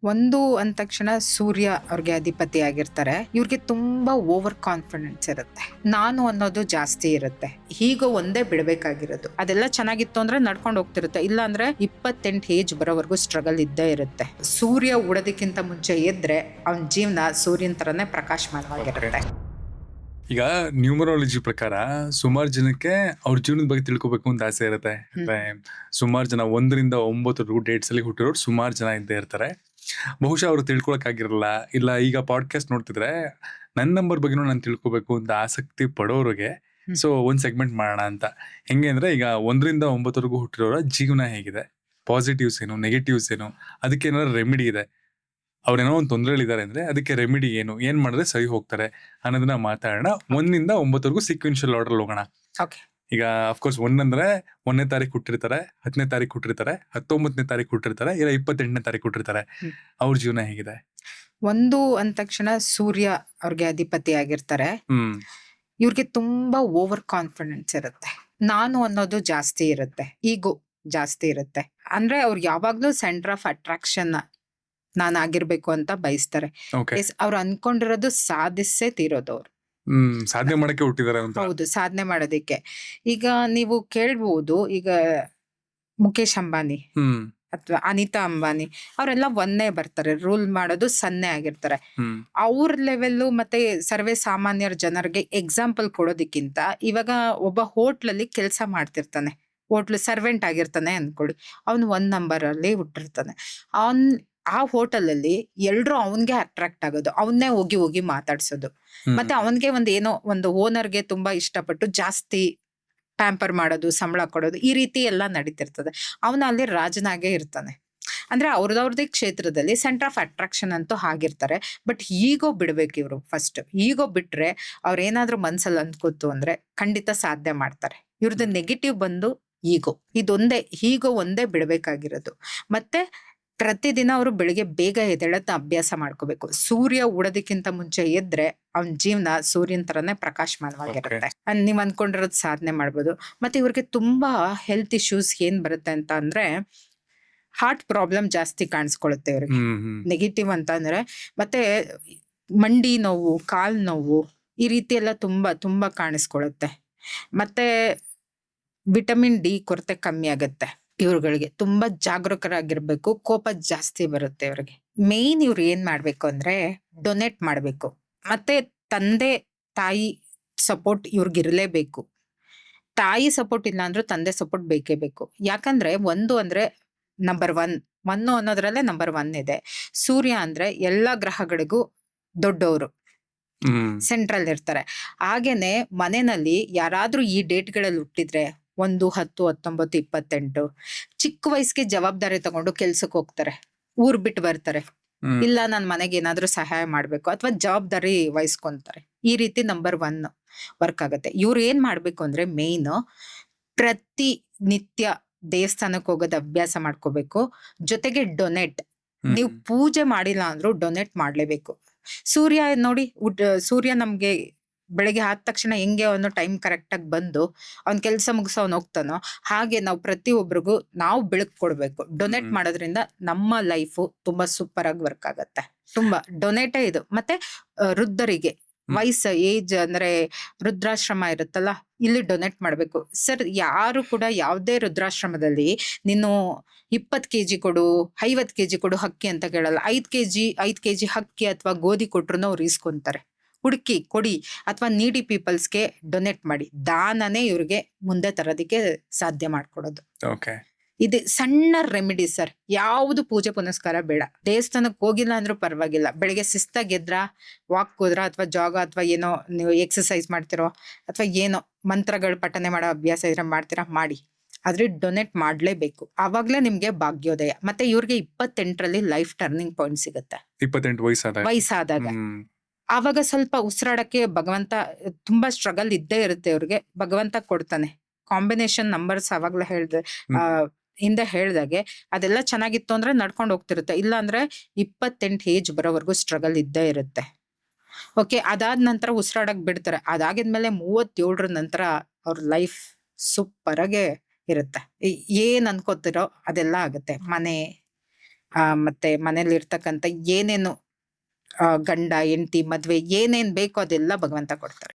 ಒಂದು ಅಂದ ತಕ್ಷಣ ಸೂರ್ಯ ಅವ್ರಿಗೆ ಅಧಿಪತಿ ಆಗಿರ್ತಾರೆ. ಇವ್ರಿಗೆ ತುಂಬಾ ಓವರ್ ಕಾನ್ಫಿಡೆನ್ಸ್ ಇರುತ್ತೆ. ನಾನು ಅನ್ನೋದು ಜಾಸ್ತಿ ಇರುತ್ತೆ. ಹೀಗ ಒಂದೇ ಬಿಡಬೇಕಾಗಿರೋದು. ಅದೆಲ್ಲ ಚೆನ್ನಾಗಿತ್ತು ಅಂದ್ರೆ ನಡ್ಕೊಂಡು ಹೋಗ್ತಿರುತ್ತೆ. ಇಲ್ಲ ಅಂದ್ರೆ 28 ಏಜ್ ಬರೋವರೆಗೂ ಸ್ಟ್ರಗಲ್ ಇದ್ದೇ ಇರುತ್ತೆ. ಸೂರ್ಯ ಉಡೋದಕ್ಕಿಂತ ಮುಂಚೆ ಎದ್ರೆ ಅವನ ಜೀವನ ಸೂರ್ಯನ ತರನೇ ಪ್ರಕಾಶಮಾನವಾಗಿರುತ್ತೆ. ಈಗ ನ್ಯೂಮರಾಲಜಿ ಪ್ರಕಾರ ಸುಮಾರು ಜನಕ್ಕೆ ಅವ್ರ ಜೀವನದ ಬಗ್ಗೆ ತಿಳ್ಕೊಬೇಕು ಅಂತ ಆಸೆ ಇರುತ್ತೆ. ಅಂದ್ರೆ ಸುಮಾರು ಜನ 1ರಿಂದ 9 ಡೇಟ್ಸ್ ಅಲ್ಲಿ ಹುಟ್ಟಿರೋರು ಸುಮಾರು ಜನ ಇದ್ದೇ ಇರ್ತಾರೆ. ಬಹುಶಃ ಅವ್ರು ತಿಳ್ಕೊಳಕ್ಕಾಗಿರಲ್ಲ. ಇಲ್ಲ ಈಗ ಪಾಡ್ಕಾಸ್ಟ್ ನೋಡ್ತಿದ್ರೆ ನನ್ನ ನಂಬರ್ ಬಗ್ಗೆನೂ ನಾನು ತಿಳ್ಕೊಬೇಕು ಅಂತ ಆಸಕ್ತಿ ಪಡೋರಿಗೆ ಸೊ ಒಂದ್ ಸೆಗ್ಮೆಂಟ್ ಮಾಡೋಣ ಅಂತ. ಹೆಂಗೆ ಅಂದ್ರೆ ಈಗ 1ರಿಂದ 9 ಹುಟ್ಟಿರೋರ ಜೀವನ ಹೇಗಿದೆ, ಪಾಸಿಟಿವ್ಸ್ ಏನು, ನೆಗೆಟಿವ್ಸ್ ಏನು, ಅದಕ್ಕೆ ಏನಾದ್ರು ರೆಮಿಡಿ ಇದೆ, ಅವ್ರೇನೋ ಒಂದು ತೊಂದರೆಗಳಿದ್ದಾರೆ ಅಂದ್ರೆ ಅದಕ್ಕೆ ರೆಮಿಡಿ ಏನು, ಏನ್ ಮಾಡಿದ್ರೆ ಸರಿ ಹೋಗ್ತಾರೆ ಅನ್ನೋದನ್ನ ಮಾತಾಡೋಣ. 1ರಿಂದ 9 ಸೀಕ್ವೆನ್ಷಿಯಲ್ ಆರ್ಡರ್ ಹೋಗೋಣ. ಈಗ ಅಫ್ಕೋರ್ಸ್ 1 ಅಂದ್ರೆ 1ನೇ ತಾರೀಕು ಹುಟ್ಟಿರ್ತಾರೆ, 10ನೇ ತಾರೀಕು ಹುಟ್ಟಿರ್ತಾರೆ, 19ನೇ ತಾರೀಕು ಹುಟ್ಟಿರ್ತಾರೆ, ಇಲ್ಲ 28ನೇ ತಾರೀಕು ಹುಟ್ಟಿರ್ತಾರೆ. ಅವ್ರ ಜೀವನ ಹೇಗಿದೆ? 1 ಅಂದ ತಕ್ಷಣ ಸೂರ್ಯ ಅವ್ರಿಗೆ ಅಧಿಪತಿ ಆಗಿರ್ತಾರೆ. ಇವ್ರಿಗೆ ತುಂಬಾ ಓವರ್ ಕಾನ್ಫಿಡೆನ್ಸ್ ಇರುತ್ತೆ. ನಾನು ಅನ್ನೋದು ಜಾಸ್ತಿ ಇರುತ್ತೆ. ಈಗೋ ಜಾಸ್ತಿ ಇರುತ್ತೆ. ಅಂದ್ರೆ ಅವ್ರು ಯಾವಾಗ್ಲೂ ಸೆಂಟರ್ ಆಫ್ ಅಟ್ರಾಕ್ಷನ್ ನಾನು ಆಗಿರ್ಬೇಕು ಅಂತ ಬಯಸ್ತಾರೆ. ಅವ್ರು ಅನ್ಕೊಂಡಿರೋದು ಸಾಧಿಸೇ ತೀರೋದು ಅವ್ರು. ಸಾಧನೆ ಮಾಡಕ್ಕೆ ಹುಟ್ಟಿದ್ದಾರೆ ಅಂತ. ಹೌದು, ಸಾಧನೆ ಮಾಡೋದಿಕ್ಕೆ. ಈಗ ನೀವು ಕೇಳ್ಬಹುದು, ಈಗ ಮುಖೇಶ್ ಅಂಬಾನಿ ಅಥವಾ ಅನಿತಾ ಅಂಬಾನಿ ಅವರೆಲ್ಲ ಒಂದೇ ಬರ್ತಾರೆ. ರೂಲ್ ಮಾಡೋದು ಸನ್ನೆ ಆಗಿರ್ತಾರೆ. ಅವ್ರ ಲೆವೆಲ್ಲು ಮತ್ತೆ ಸರ್ವೇ ಸಾಮಾನ್ಯರ ಜನರಿಗೆ ಎಕ್ಸಾಂಪಲ್ ಕೊಡೋದಕ್ಕಿಂತ ಇವಾಗ ಒಬ್ಬ ಹೋಟ್ಲಲ್ಲಿ ಕೆಲಸ ಮಾಡ್ತಿರ್ತಾನೆ, ಹೋಟ್ಲ್ ಸರ್ವೆಂಟ್ ಆಗಿರ್ತಾನೆ ಅನ್ಕೊಳ್ಳಿ. ಅವ್ನು 1 ನಂಬರ್ ಅಲ್ಲಿ ಹುಟ್ಟಿರ್ತಾನೆ. ಆ ಹೋಟೆಲಲ್ಲಿ ಎಲ್ರು ಅವನ್ಗೆ ಅಟ್ರಾಕ್ಟ್ ಆಗೋದು, ಅವನ್ನೇ ಹೋಗಿ ಹೋಗಿ ಮಾತಾಡ್ಸೋದು. ಮತ್ತೆ ಅವನ್ಗೆ ಏನೋ ಒಂದು ಓನರ್ಗೆ ತುಂಬಾ ಇಷ್ಟಪಟ್ಟು ಜಾಸ್ತಿ ಪ್ಯಾಂಪರ್ ಮಾಡೋದು, ಸಂಬಳ ಕೊಡೋದು, ಈ ರೀತಿ ಎಲ್ಲ ನಡೀತಿರ್ತದೆ. ಅವನು ಅಲ್ಲಿ ರಾಜನಾಗೆ ಇರ್ತಾನೆ. ಅಂದ್ರೆ ಅವ್ರದೇ ಕ್ಷೇತ್ರದಲ್ಲಿ ಸೆಂಟರ್ ಆಫ್ ಅಟ್ರಾಕ್ಷನ್ ಅಂತೂ ಆಗಿರ್ತಾರೆ. ಬಟ್ ಈಗೋ ಬಿಡ್ಬೇಕು ಇವ್ರು. ಫಸ್ಟ್ ಈಗೋ ಬಿಟ್ರೆ ಅವ್ರೇನಾದ್ರೂ ಮನ್ಸಲ್ಲಿ ಅಂದ್ಕೋತು ಅಂದ್ರೆ ಖಂಡಿತ ಸಾಧನೆ ಮಾಡ್ತಾರೆ. ಇವ್ರದ್ದು ನೆಗೆಟಿವ್ ಬಂದು ಈಗೋ. ಈಗೋ ಒಂದೇ ಬಿಡ್ಬೇಕಾಗಿರೋದು. ಮತ್ತೆ ಪ್ರತಿದಿನ ಅವರು ಬೆಳಿಗ್ಗೆ ಬೇಗ ಎದ್ದೇಳತ್ತ ಅಭ್ಯಾಸ ಮಾಡ್ಕೋಬೇಕು. ಸೂರ್ಯ ಉಡೋದಕ್ಕಿಂತ ಮುಂಚೆ ಎದ್ರೆ ಅವನ ಜೀವನ ಸೂರ್ಯನ ತರನೇ ಪ್ರಕಾಶಮಾನವಾಗಿರುತ್ತೆ. ನೀವ್ ಅನ್ಕೊಂಡಿರೋದು ಸಾಧನೆ ಮಾಡ್ಬೋದು. ಮತ್ತೆ ಇವ್ರಿಗೆ ತುಂಬಾ ಹೆಲ್ತ್ ಇಶ್ಯೂಸ್ ಏನ್ ಬರುತ್ತೆ ಅಂತ ಅಂದ್ರೆ ಹಾರ್ಟ್ ಪ್ರಾಬ್ಲಮ್ ಜಾಸ್ತಿ ಕಾಣಿಸ್ಕೊಳ್ಳುತ್ತೆ ಇವ್ರಿಗೆ. ನೆಗೆಟಿವ್ ಅಂತ ಅಂದ್ರೆ ಮತ್ತೆ ಮಂಡಿ ನೋವು, ಕಾಲ್ ನೋವು, ಈ ರೀತಿ ಎಲ್ಲ ತುಂಬಾ ತುಂಬಾ ಕಾಣಿಸ್ಕೊಳ್ಳುತ್ತೆ. ಮತ್ತೆ ವಿಟಮಿನ್ ಡಿ ಕೊರತೆ ಕಮ್ಮಿ ಆಗತ್ತೆ. ಇವ್ರುಗಳಿಗೆ ತುಂಬಾ ಜಾಗರೂಕರಾಗಿರ್ಬೇಕು. ಕೋಪ ಜಾಸ್ತಿ ಬರುತ್ತೆ ಇವ್ರಿಗೆ. ಮೇನ್ ಇವ್ರು ಏನ್ ಮಾಡ್ಬೇಕು ಅಂದ್ರೆ ಡೊನೇಟ್ ಮಾಡ್ಬೇಕು. ಮತ್ತೆ ತಂದೆ ತಾಯಿ ಸಪೋರ್ಟ್ ಇವ್ರಿಗಿರ್ಲೇಬೇಕು. ತಾಯಿ ಸಪೋರ್ಟ್ ಇಲ್ಲ ಅಂದ್ರೂ ತಂದೆ ಸಪೋರ್ಟ್ ಬೇಕೇ ಬೇಕು. ಯಾಕಂದ್ರೆ 1 ಅಂದ್ರೆ ನಂಬರ್ 1 ಅನ್ನೋದ್ರಲ್ಲೇ ನಂಬರ್ 1 ಇದೆ. ಸೂರ್ಯ ಅಂದ್ರೆ ಎಲ್ಲಾ ಗ್ರಹಗಳಿಗೂ ದೊಡ್ಡವರು, ಸೆಂಟ್ರಲ್ ಇರ್ತಾರೆ. ಹಾಗೇನೆ ಮನೆಯಲ್ಲಿ ಯಾರಾದ್ರೂ ಈ ಡೇಟ್ಗಳಲ್ಲಿ ಹುಟ್ಟಿದ್ರೆ 1, 10, 19, 28 ಚಿಕ್ಕ ವಯಸ್ಸಿಗೆ ಜವಾಬ್ದಾರಿ ತಗೊಂಡು ಕೆಲ್ಸಕ್ಕೆ ಹೋಗ್ತಾರೆ, ಊರ್ ಬಿಟ್ಟು ಬರ್ತಾರೆ. ಇಲ್ಲ ನನ್ ಮನೆಗೆ ಏನಾದ್ರೂ ಸಹಾಯ ಮಾಡ್ಬೇಕು ಅಥವಾ ಜವಾಬ್ದಾರಿ ವಹಿಸ್ಕೊಂತಾರೆ. ಈ ರೀತಿ ನಂಬರ್ 1 ವರ್ಕ್ ಆಗತ್ತೆ. ಇವ್ರು ಏನ್ ಮಾಡ್ಬೇಕು ಅಂದ್ರೆ ಮೇನ್ ಪ್ರತಿ ನಿತ್ಯ ದೇವಸ್ಥಾನಕ್ಕೆ ಹೋಗೋದ್ ಅಭ್ಯಾಸ ಮಾಡ್ಕೋಬೇಕು. ಜೊತೆಗೆ ಡೊನೇಟ್. ನೀವು ಪೂಜೆ ಮಾಡಿಲ್ಲ ಅಂದ್ರೂ ಡೊನೇಟ್ ಮಾಡ್ಲೇಬೇಕು. ಸೂರ್ಯ ನೋಡಿ, ಸೂರ್ಯ ನಮ್ಗೆ ಬೆಳಗ್ಗೆ ಆದ ತಕ್ಷಣ ಹೆಂಗೆ ಅವನು ಟೈಮ್ ಕರೆಕ್ಟ್ ಆಗಿ ಬಂದು ಅವ್ನ್ ಕೆಲ್ಸ ಮುಗಿಸೋ ಅವ್ನು ಹೋಗ್ತಾನೋ ಹಾಗೆ ನಾವು ಪ್ರತಿಯೊಬ್ಬರಿಗೂ ನಾವು ಬೆಳಕು ಕೊಡ್ಬೇಕು. ಡೊನೇಟ್ ಮಾಡೋದ್ರಿಂದ ನಮ್ಮ ಲೈಫು ತುಂಬಾ ಸೂಪರ್ ಆಗಿ ವರ್ಕ್ ಆಗತ್ತೆ. ತುಂಬಾ ಡೊನೇಟೇ ಇದು. ಮತ್ತೆ ವೃದ್ಧರಿಗೆ ಏಜ್ ಅಂದ್ರೆ ವೃದ್ಧಾಶ್ರಮ ಇರುತ್ತಲ್ಲ, ಇಲ್ಲಿ ಡೊನೇಟ್ ಮಾಡ್ಬೇಕು. ಸರ್, ಯಾರು ಕೂಡ ಯಾವ್ದೇ ವೃದ್ಧಾಶ್ರಮದಲ್ಲಿ ನೀನು 20 kg ಕೊಡು, 50 kg ಕೊಡು ಅಕ್ಕಿ ಅಂತ ಕೇಳಲ್ಲ. 5 kg ಅಕ್ಕಿ ಅಥವಾ ಗೋಧಿ ಕೊಟ್ರು ಅವ್ರು ಇಸ್ಕೊಂತಾರೆ. ಹುಡುಕಿ ಕೊಡಿ ಅಥವಾ ನೀಡಿ ಪೀಪಲ್ಸ್ಗೆ ಡೊನೇಟ್ ಮಾಡಿ. ದಾನನೇ ಇವ್ರಿಗೆ ಮುಂದೆ ತರೋದಕ್ಕೆ ಸಾಧ್ಯ ಮಾಡ್ಕೊಡೋದು. ಇದು ಸಣ್ಣ ರೆಮಿಡಿ ಸರ್. ಯಾವುದು ಪೂಜೆ ಪುನಸ್ಕಾರ ಬೇಡ. ದೇವಸ್ಥಾನಕ್ಕೆ ಹೋಗಿಲ್ಲ ಅಂದ್ರೂ ಪರವಾಗಿಲ್ಲ. ಬೆಳಿಗ್ಗೆ ಶಿಸ್ತಾಗಿ ಎದ್ರ, ವಾಕ್ ಹೋದ್ರ ಅಥವಾ ಜಾಗ ಅಥವಾ ಏನೋ ನೀವು ಎಕ್ಸರ್ಸೈಸ್ ಮಾಡ್ತಿರೋ ಅಥವಾ ಏನೋ ಮಂತ್ರಗಳು ಪಠನೆ ಮಾಡೋ ಅಭ್ಯಾಸ ಇದ್ರೆ ಮಾಡ್ತೀರಾ, ಮಾಡಿ. ಆದ್ರೆ ಡೊನೇಟ್ ಮಾಡ್ಲೇಬೇಕು. ಆವಾಗ್ಲೇ ನಿಮ್ಗೆ ಭಾಗ್ಯೋದಯ. ಮತ್ತೆ ಇವ್ರಿಗೆ 28ರಲ್ಲಿ ಲೈಫ್ ಟರ್ನಿಂಗ್ ಪಾಯಿಂಟ್ ಸಿಗುತ್ತೆ. 28 ವಯಸ್ಸಾದಾಗ ಆವಾಗ ಸ್ವಲ್ಪ ಉಸಿರಾಡಕ್ಕೆ ಭಗವಂತ ತುಂಬಾ ಸ್ಟ್ರಗಲ್ ಇದ್ದೇ ಇರುತ್ತೆ ಇವ್ರಿಗೆ. ಭಗವಂತ ಕೊಡ್ತಾನೆ. ಕಾಂಬಿನೇಷನ್ ನಂಬರ್ಸ್ ಅವಾಗ್ಲೇ ಹಿಂದೆ ಹೇಳ್ದಾಗೆ ಅದೆಲ್ಲ ಚೆನ್ನಾಗಿತ್ತು ಅಂದ್ರೆ ನಡ್ಕೊಂಡು ಹೋಗ್ತಿರುತ್ತೆ. ಇಲ್ಲ ಅಂದ್ರೆ 28 ಏಜ್ ಬರೋವರೆಗೂ ಸ್ಟ್ರಗಲ್ ಇದ್ದೇ ಇರುತ್ತೆ. ಓಕೆ, ಅದಾದ ನಂತರ ಉಸಿರಾಡಕ್ ಬಿಡ್ತಾರೆ. ಅದಾಗಿದ್ಮೇಲೆ 37ರ ನಂತರ ಅವ್ರ ಲೈಫ್ ಸೂಪರ್ ಆಗೇ ಇರುತ್ತೆ. ಏನ್ ಅನ್ಕೋತಿರೋ ಅದೆಲ್ಲ ಆಗುತ್ತೆ. ಮನೆ, ಮತ್ತೆ ಮನೇಲಿ ಇರ್ತಕ್ಕಂಥ ಏನೇನು ಗಂಡ ಹೆಂಡತಿ ಮದ್ವೆ ಏನೇನ್ ಬೇಕೋ ಅದೆಲ್ಲ ಭಗವಂತ ಕೊಡ್ತಾರೆ.